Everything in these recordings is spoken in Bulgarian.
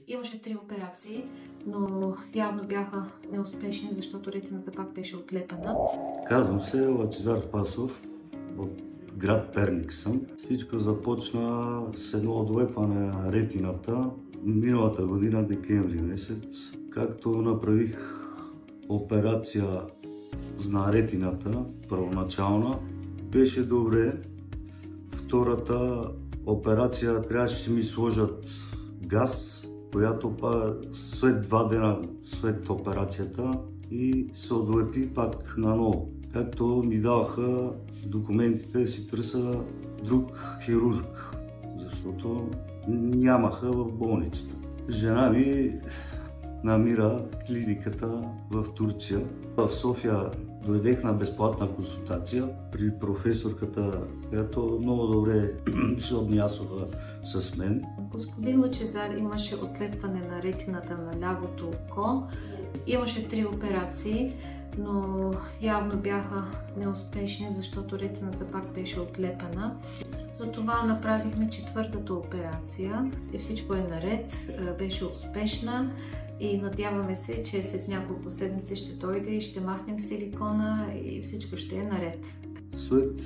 Имаше 3 операции, но явно бяха неуспешни, защото ретината пак беше отлепена. Казвам се Лъчезар Спасов, от град Перник съм. Всичко започна с едно отлепване на ретината миналата година, декември месец. Както направих операция на ретината, първоначална, беше добре. Втората операция трябваше да ми сложат газ, която след 2 дена след операцията и се отлепи пак наново. Както ми даваха документите, си търся друг хирург, защото нямаха в болницата. Жена ми намира клиниката в Турция. В София дойдех на безплатна консултация при професорката, която много добре се отнасяха с мен. Господин Лъчезар имаше отлепване на ретината на лявото око. Имаше 3 операции, но явно бяха неуспешни, защото ретината пак беше отлепена. Затова направихме 4-та операция и всичко е наред, беше успешна. И надяваме се, че след няколко седмици ще дойде и ще махнем силикона и всичко ще е наред. След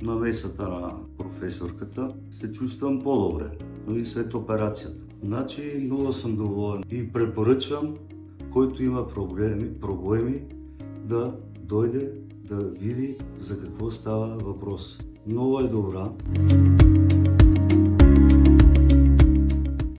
намесата на професорката се чувствам по-добре и след операцията. Значи много съм доволен и препоръчвам, който има проблеми да дойде да види за какво става въпрос. Много е добра.